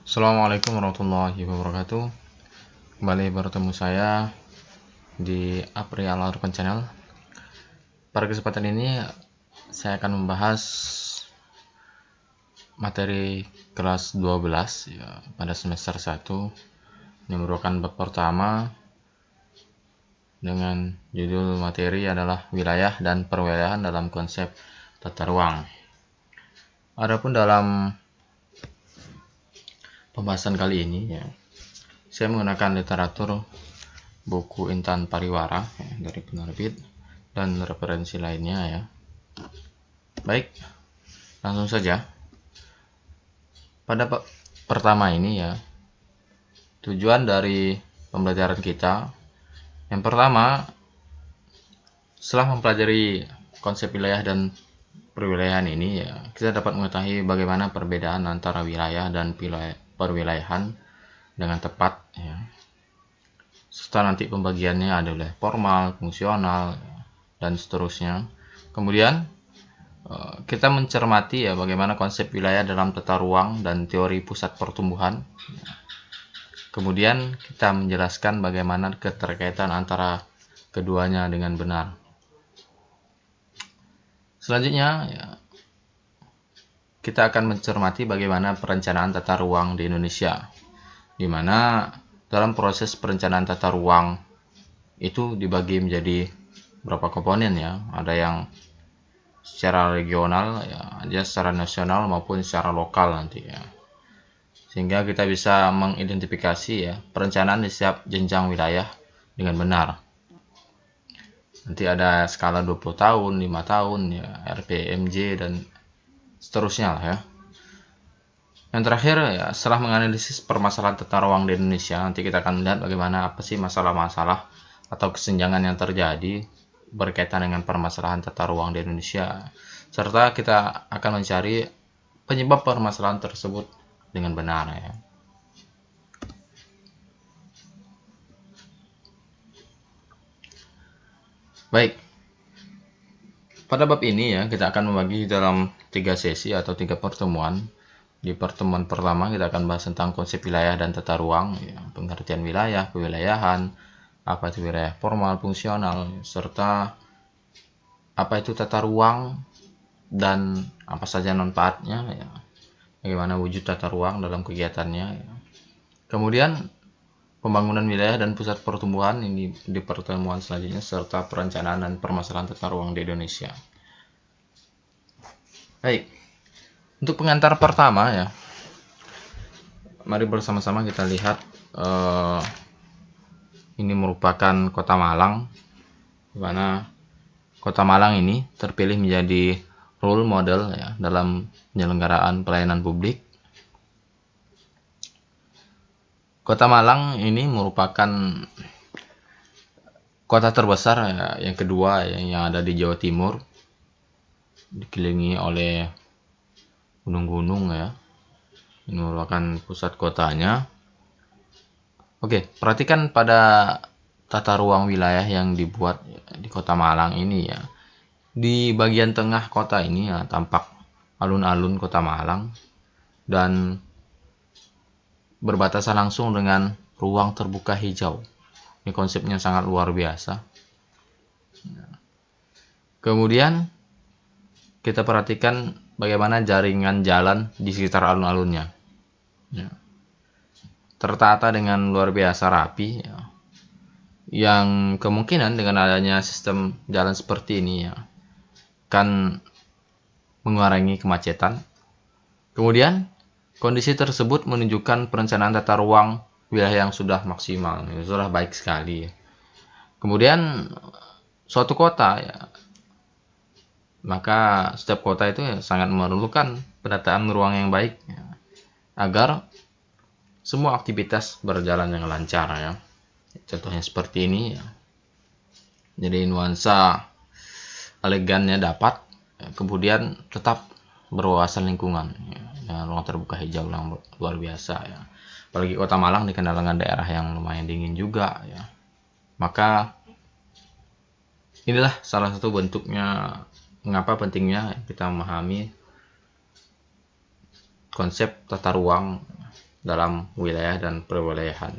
Assalamualaikum warahmatullahi wabarakatuh. Kembali bertemu saya di April Arkan Channel. Pada kesempatan ini saya akan membahas materi kelas 12 ya, pada semester 1 yang merupakan bab pertama dengan judul materi adalah wilayah dan perwilayahan dalam konsep tata ruang. Adapun dalam pembahasan kali ini ya, saya menggunakan literatur buku Intan Pariwara ya, dari penerbit dan referensi lainnya ya. Baik, langsung saja. Pada bab pertama ini ya, tujuan dari pembelajaran kita yang pertama, setelah mempelajari konsep wilayah dan perwilayahan ini ya, kita dapat mengetahui bagaimana perbedaan antara wilayah dan perwilayahan dengan tepat ya. Serta nanti pembagiannya ada wilayah formal, fungsional, dan seterusnya. Kemudian kita mencermati ya bagaimana konsep wilayah dalam tata ruang dan teori pusat pertumbuhan. Kemudian kita menjelaskan bagaimana keterkaitan antara keduanya dengan benar. Selanjutnya ya, kita akan mencermati bagaimana perencanaan tata ruang di Indonesia, di mana dalam proses perencanaan tata ruang itu dibagi menjadi beberapa komponen ya. Ada yang secara regional ya, ada secara nasional maupun secara lokal nanti ya. Sehingga kita bisa mengidentifikasi ya perencanaan di setiap jenjang wilayah dengan benar. Nanti ada skala 20 tahun, 5 tahun ya, RPMJ dan seterusnya lah ya. Yang terakhir ya, setelah menganalisis permasalahan tata ruang di Indonesia, nanti kita akan melihat bagaimana apa sih masalah-masalah atau kesenjangan yang terjadi berkaitan dengan permasalahan tata ruang di Indonesia. Serta kita akan mencari penyebab permasalahan tersebut dengan benar ya. Baik. Pada bab ini ya, kita akan membagi dalam 3 sesi atau 3 pertemuan. Di pertemuan pertama kita akan bahas tentang konsep wilayah dan tata ruang, ya, pengertian wilayah, kewilayahan, apa itu wilayah formal, fungsional, serta apa itu tata ruang dan apa saja manfaatnya, ya, bagaimana wujud tata ruang dalam kegiatannya. Ya. Kemudian pembangunan wilayah dan pusat pertumbuhan ini di pertemuan selanjutnya, serta perencanaan dan permasalahan tata ruang di Indonesia. Baik, untuk pengantar pertama ya, mari bersama-sama kita lihat ini merupakan Kota Malang, di mana Kota Malang ini terpilih menjadi role model ya dalam penyelenggaraan pelayanan publik. Kota Malang ini merupakan kota terbesar ya, yang kedua ya, yang ada di Jawa Timur, dikelilingi oleh gunung-gunung ya. Ini merupakan pusat kotanya. Oke, perhatikan pada tata ruang wilayah yang dibuat di Kota Malang ini ya. Di bagian tengah kota ini ya, tampak alun-alun Kota Malang dan berbatasan langsung dengan ruang terbuka hijau. Ini konsepnya sangat luar biasa. Kemudian kita perhatikan bagaimana jaringan jalan di sekitar alun-alunnya. Ya. Tertata dengan luar biasa rapi. Ya. Yang kemungkinan dengan adanya sistem jalan seperti ini ya, akan mengurangi kemacetan. Kemudian kondisi tersebut menunjukkan perencanaan tata ruang wilayah yang sudah maksimal, sudah baik sekali. Kemudian suatu kota ya, maka setiap kota itu ya, sangat memerlukan penataan ruang yang baik ya, agar semua aktivitas berjalan dengan lancar ya. Contohnya seperti ini ya. Jadi nuansa elegannya dapat, ya, kemudian tetap berwawasan lingkungan ya, dengan ruang terbuka hijau yang luar biasa ya. Apalagi Kota Malang dikenal dengan daerah yang lumayan dingin juga ya. Maka inilah salah satu bentuknya mengapa pentingnya kita memahami konsep tata ruang dalam wilayah dan perwilayahan.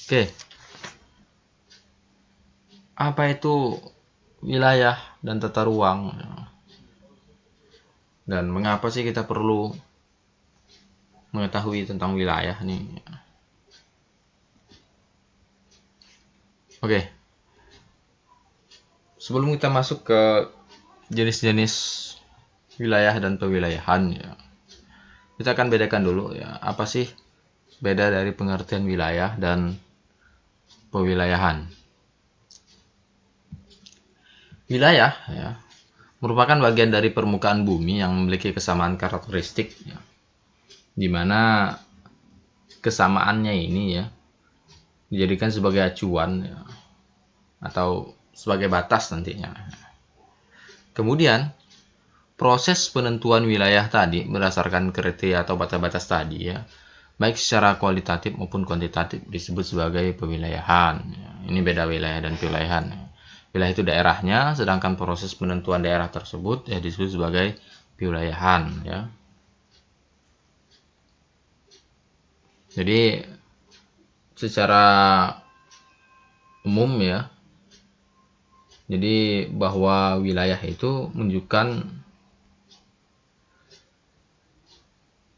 Oke, apa itu wilayah dan tata ruang? Dan mengapa sih kita perlu mengetahui tentang wilayah nih? Oke, sebelum kita masuk ke jenis-jenis wilayah dan perwilayahan, ya, kita akan bedakan dulu ya, apa sih beda dari pengertian wilayah dan perwilayahan. Wilayah ya, merupakan bagian dari permukaan bumi yang memiliki kesamaan karakteristik, ya, di mana kesamaannya ini ya dijadikan sebagai acuan ya, atau sebagai batas nantinya. Kemudian proses penentuan wilayah tadi berdasarkan kriteria atau batas-batas tadi ya, baik secara kualitatif maupun kuantitatif, disebut sebagai pewilayahan. Ini beda wilayah dan perwilayahan. Wilayah itu daerahnya, sedangkan proses penentuan daerah tersebut ya disebut sebagai perwilayahan ya. Jadi secara umum ya, jadi bahwa wilayah itu menunjukkan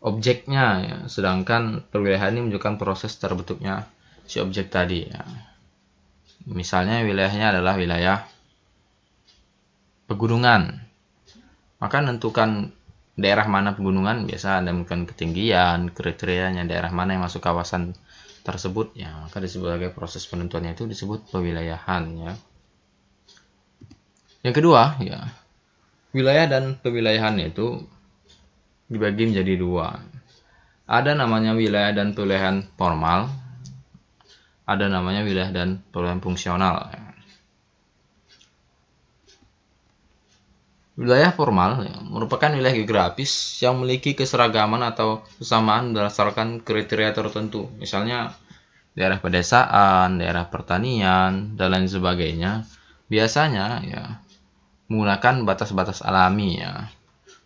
objeknya ya, sedangkan perwilayahan ini menunjukkan proses terbentuknya si objek tadi ya. Misalnya wilayahnya adalah wilayah pegunungan, maka menentukan daerah mana pegunungan biasa ada menentukan ketinggian, kriterianya daerah mana yang masuk kawasan tersebut ya, maka disebut sebagai proses penentuannya itu disebut pewilayahan ya. Yang kedua ya, wilayah dan pewilayahan itu dibagi menjadi dua. Ada namanya wilayah dan pewilayahan formal, ada namanya wilayah dan pewilayahan fungsional. Wilayah formal ya, merupakan wilayah geografis yang memiliki keseragaman atau kesamaan berdasarkan kriteria tertentu. Misalnya daerah pedesaan, daerah pertanian, dan lain sebagainya. Biasanya ya menggunakan batas-batas alami ya.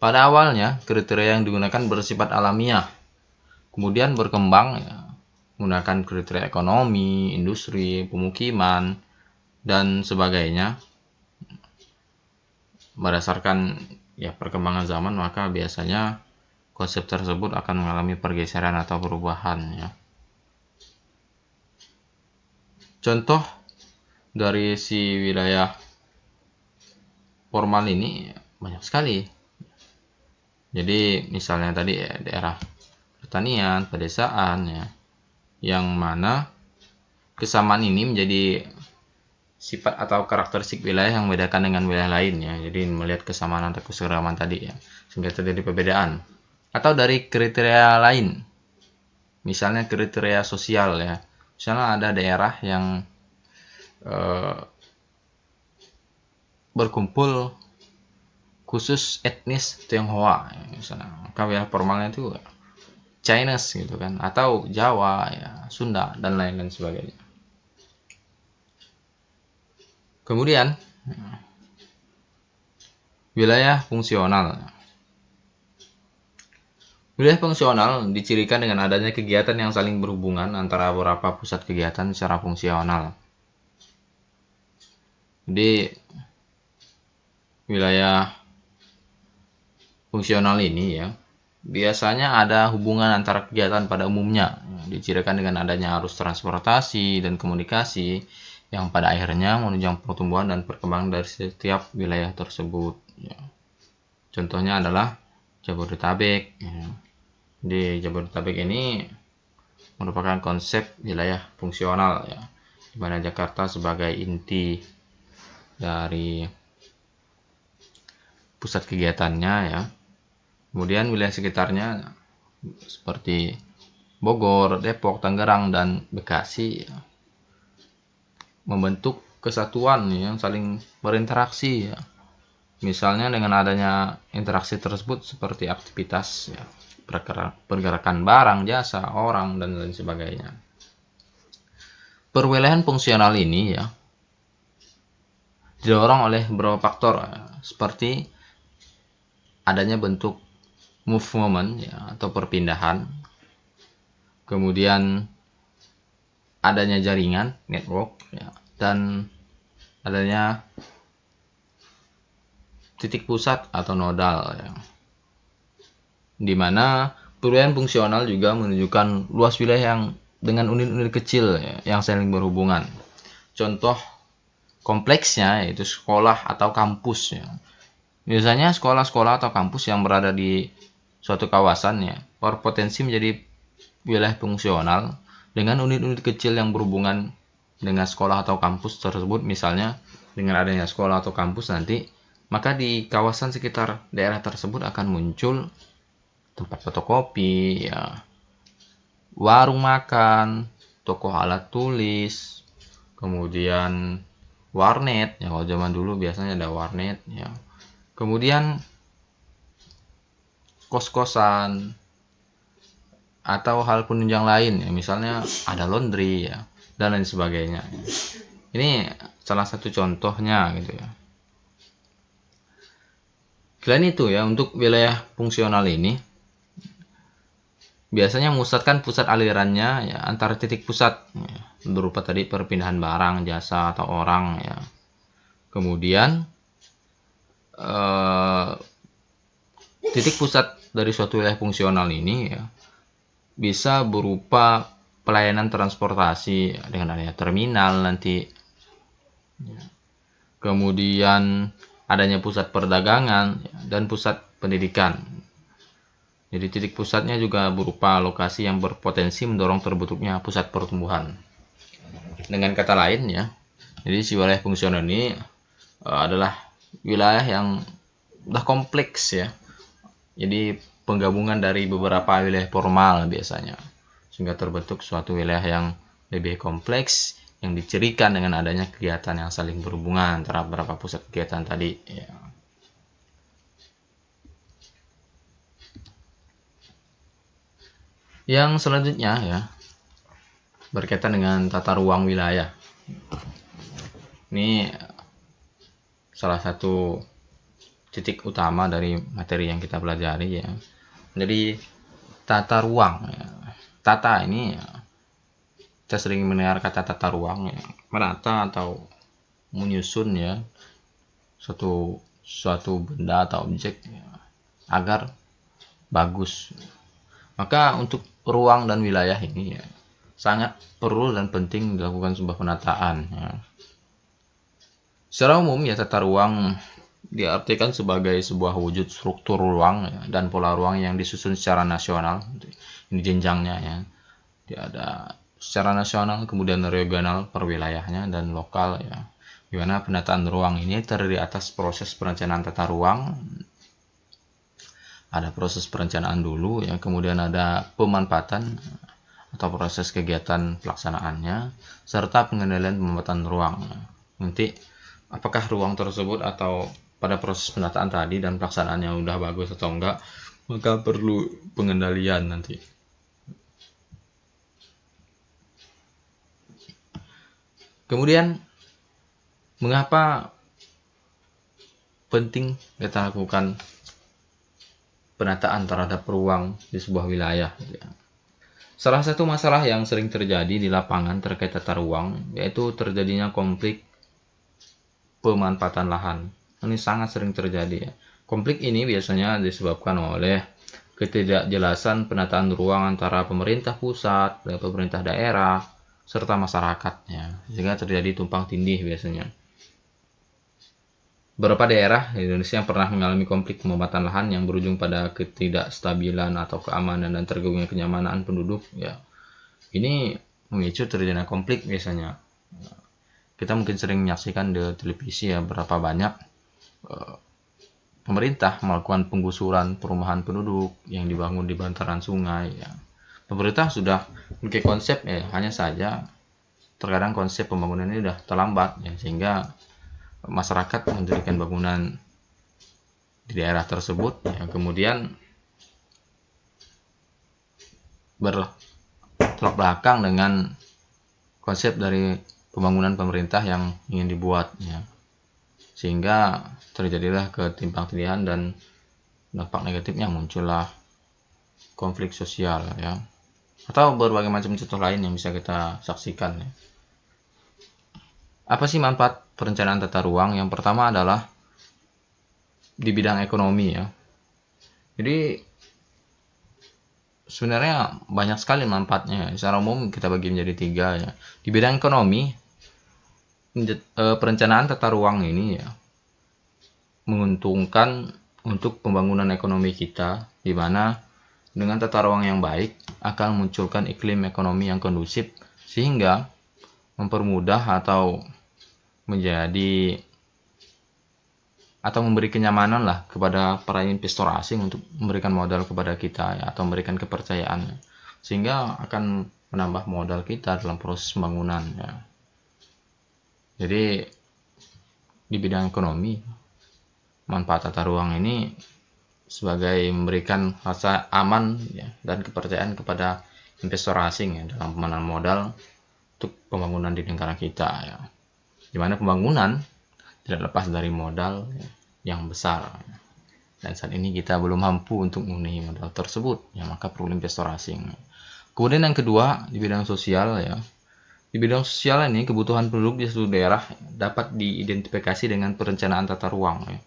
Pada awalnya kriteria yang digunakan bersifat alamiah, kemudian berkembang ya, menggunakan kriteria ekonomi, industri, pemukiman, dan sebagainya. Berdasarkan ya perkembangan zaman, maka biasanya konsep tersebut akan mengalami pergeseran atau perubahan ya. Contoh dari si wilayah formal ini banyak sekali. Jadi misalnya tadi ya, daerah pertanian, pedesaan ya, yang mana kesamaan ini menjadi sifat atau karakteristik wilayah yang membedakan dengan wilayah lain ya. Jadi melihat kesamaan atau keseragaman tadi ya, sehingga terjadi perbedaan. Atau dari kriteria lain, misalnya kriteria sosial ya. Misalnya ada daerah yang berkumpul khusus etnis Tionghoa ya, misalnya, maka wilayah formalnya itu Chinese gitu kan, atau Jawa ya, Sunda dan lain-lain sebagainya. Kemudian wilayah fungsional. Wilayah fungsional dicirikan dengan adanya kegiatan yang saling berhubungan antara beberapa pusat kegiatan secara fungsional. Jadi wilayah fungsional ini ya biasanya ada hubungan antara kegiatan pada umumnya, dicirikan dengan adanya arus transportasi dan komunikasi yang pada akhirnya menunjang pertumbuhan dan perkembangan dari setiap wilayah tersebut ya. Contohnya adalah Jabodetabek ya. Di Jabodetabek ini merupakan konsep wilayah fungsional ya, di mana Jakarta sebagai inti dari pusat kegiatannya ya. Kemudian wilayah sekitarnya seperti Bogor, Depok, Tangerang, dan Bekasi ya, membentuk kesatuan yang saling berinteraksi ya. Misalnya dengan adanya interaksi tersebut seperti aktivitas ya, pergerakan barang, jasa, orang, dan lain sebagainya. Perwilayahan fungsional ini ya didorong oleh beberapa faktor ya, seperti adanya bentuk movement ya, atau perpindahan, kemudian adanya jaringan network ya, dan adanya titik pusat atau nodal ya, dimana perbedaan fungsional juga menunjukkan luas wilayah yang dengan unit-unit kecil ya, yang saling berhubungan. Contoh kompleksnya yaitu sekolah atau kampus ya. Biasanya sekolah-sekolah atau kampus yang berada di suatu kawasan ya berpotensi menjadi wilayah fungsional dengan unit-unit kecil yang berhubungan dengan sekolah atau kampus tersebut. Misalnya dengan adanya sekolah atau kampus nanti, maka di kawasan sekitar daerah tersebut akan muncul tempat fotokopi ya, warung makan, toko alat tulis, kemudian warnet ya, kalau zaman dulu biasanya ada warnet ya, kemudian kos-kosan atau hal penunjang lain ya, misalnya ada laundry ya, dan lain sebagainya. Ini salah satu contohnya gitu ya. Selain itu ya, untuk wilayah fungsional ini biasanya memusatkan pusat alirannya ya antara titik pusat ya, berupa tadi perpindahan barang, jasa atau orang ya. Kemudian titik pusat dari suatu wilayah fungsional ini ya bisa berupa pelayanan transportasi ya, dengan adanya terminal nanti ya. Kemudian adanya pusat perdagangan ya, dan pusat pendidikan. Jadi titik pusatnya juga berupa lokasi yang berpotensi mendorong terbentuknya pusat pertumbuhan. Dengan kata lain ya, jadi si wilayah fungsional ini adalah wilayah yang udah kompleks ya. Jadi penggabungan dari beberapa wilayah formal biasanya, sehingga terbentuk suatu wilayah yang lebih kompleks yang dicirikan dengan adanya kegiatan yang saling berhubungan antara beberapa pusat kegiatan tadi ya. Yang selanjutnya ya berkaitan dengan tata ruang wilayah. Ini salah satu titik utama dari materi yang kita pelajari ya. Jadi tata ruang ya. Tata ini ya, kita sering mendengar kata tata ruang ya, menata atau menyusun ya suatu benda atau objek ya, agar bagus. Maka untuk ruang dan wilayah ini ya sangat perlu dan penting dilakukan sebuah penataan ya. Secara umum ya, tata ruang diartikan sebagai sebuah wujud struktur ruang ya, dan pola ruang yang disusun secara nasional. Ini jenjangnya ya. Dia ada secara nasional, kemudian regional per wilayahnya, dan lokal ya. Di mana penataan ruang ini terdiri atas proses perencanaan tata ruang. Ada proses perencanaan dulu ya, kemudian ada pemanfaatan atau proses kegiatan pelaksanaannya, serta pengendalian pemanfaatan ruang. Nanti apakah ruang tersebut atau pada proses penataan tadi dan pelaksanaannya udah bagus atau enggak, maka perlu pengendalian nanti. Kemudian mengapa penting kita lakukan penataan terhadap ruang di sebuah wilayah? Salah satu masalah yang sering terjadi di lapangan terkait tata ruang yaitu terjadinya konflik pemanfaatan lahan. Ini sangat sering terjadi ya. Konflik ini biasanya disebabkan oleh ketidakjelasan penataan ruang antara pemerintah pusat dan pemerintah daerah serta masyarakatnya, sehingga terjadi tumpang tindih biasanya. Beberapa daerah di Indonesia yang pernah mengalami konflik pemanfaatan lahan yang berujung pada ketidakstabilan atau keamanan dan terganggunya kenyamanan penduduk ya. Ini memicu terjadinya konflik biasanya. Kita mungkin sering menyaksikan di televisi ya, berapa banyak pemerintah melakukan penggusuran perumahan penduduk yang dibangun di bantaran sungai ya. Pemerintah sudah memiliki konsep ya, hanya saja terkadang konsep pembangunan ini sudah terlambat ya, sehingga masyarakat mendirikan bangunan di daerah tersebut ya, kemudian bertolak belakang dengan konsep dari pembangunan pemerintah yang ingin dibuat ya, sehingga terjadilah ketimpang tindihan dan dampak negatifnya muncullah konflik sosial ya, atau berbagai macam contoh lain yang bisa kita saksikan ya. Apa sih manfaat perencanaan tata ruang? Yang pertama adalah di bidang ekonomi ya. Jadi sebenarnya banyak sekali manfaatnya. Secara umum kita bagi menjadi 3 ya. Di bidang ekonomi, perencanaan tata ruang ini ya menguntungkan untuk pembangunan ekonomi kita, di mana dengan tata ruang yang baik akan memunculkan iklim ekonomi yang kondusif sehingga mempermudah atau menjadi atau memberi kenyamanan lah kepada para investor asing untuk memberikan modal kepada kita ya, atau memberikan kepercayaan, sehingga akan menambah modal kita dalam proses pembangunan ya. Jadi di bidang ekonomi, manfaat tata ruang ini sebagai memberikan rasa aman ya, dan kepercayaan kepada investor asing ya, dalam penanaman modal untuk pembangunan di negara kita ya. Dimana pembangunan tidak lepas dari modal ya, yang besar, dan saat ini kita belum mampu untuk memenuhi modal tersebut ya, maka perlu investor asing. Kemudian yang kedua, di bidang sosial ya. Di bidang sosial ini, kebutuhan penduduk di suatu daerah dapat diidentifikasi dengan perencanaan tata ruang ya.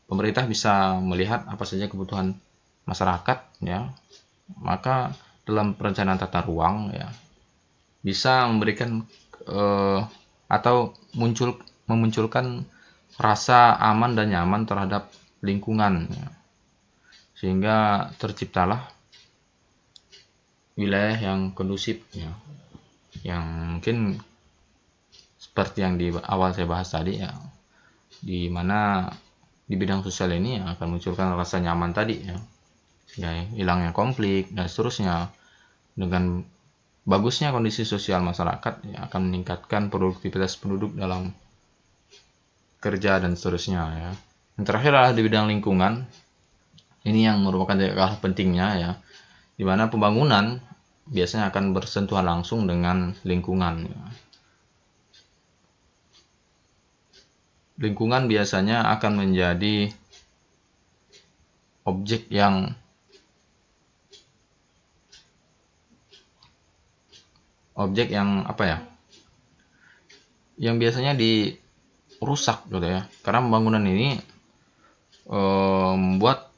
Pemerintah bisa melihat apa saja kebutuhan masyarakat ya, maka dalam perencanaan tata ruang ya bisa memberikan atau memunculkan rasa aman dan nyaman terhadap lingkungan ya. Sehingga terciptalah wilayah yang kondusif ya, yang mungkin seperti yang di awal saya bahas tadi ya, di mana di bidang sosial ini akan munculkan rasa nyaman tadi ya, hilangnya konflik dan seterusnya. Dengan bagusnya kondisi sosial masyarakat ya, akan meningkatkan produktivitas penduduk dalam kerja dan seterusnya ya. Yang terakhir adalah di bidang lingkungan. Ini yang merupakan tidak kalah pentingnya ya, di mana pembangunan biasanya akan bersentuhan langsung dengan lingkungan ya. Lingkungan biasanya akan menjadi objek yang apa ya, yang biasanya dirusak gitu ya, karena pembangunan ini membuat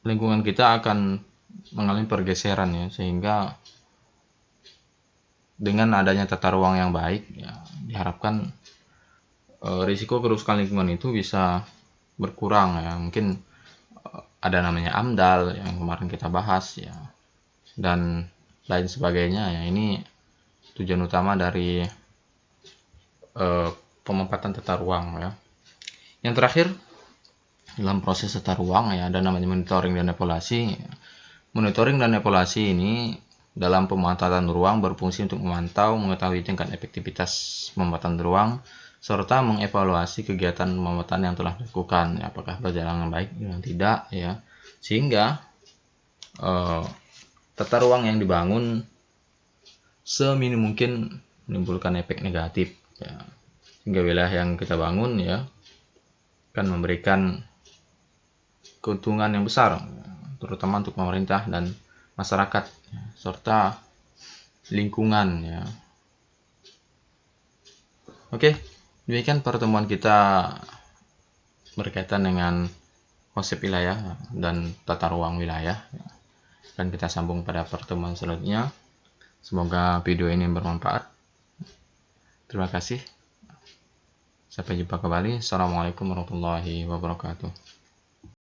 lingkungan kita akan mengalami pergeseran ya, sehingga dengan adanya tata ruang yang baik ya, diharapkan risiko kerusakan lingkungan itu bisa berkurang ya. Mungkin ada namanya AMDAL yang kemarin kita bahas ya, dan lain sebagainya ya. Ini tujuan utama dari pemanfaatan tata ruang ya. Yang terakhir, dalam proses tata ruang ya, ada namanya monitoring dan evaluasi. Monitoring dan evaluasi ini dalam pemanfaatan ruang berfungsi untuk memantau, mengetahui tingkat efektivitas pemanfaatan ruang, serta mengevaluasi kegiatan pemanfaatan yang telah dilakukan ya, apakah berjalan dengan baik atau tidak ya, sehingga tata ruang yang dibangun seminim mungkin menimbulkan efek negatif ya, sehingga wilayah yang kita bangun ya akan memberikan keuntungan yang besar terutama untuk pemerintah dan masyarakat ya, serta lingkungan ya. Oke, demikian pertemuan kita berkaitan dengan konsep wilayah dan tata ruang wilayah. Dan kita sambung pada pertemuan selanjutnya. Semoga video ini bermanfaat. Terima kasih. Sampai jumpa kembali. Assalamualaikum warahmatullahi wabarakatuh.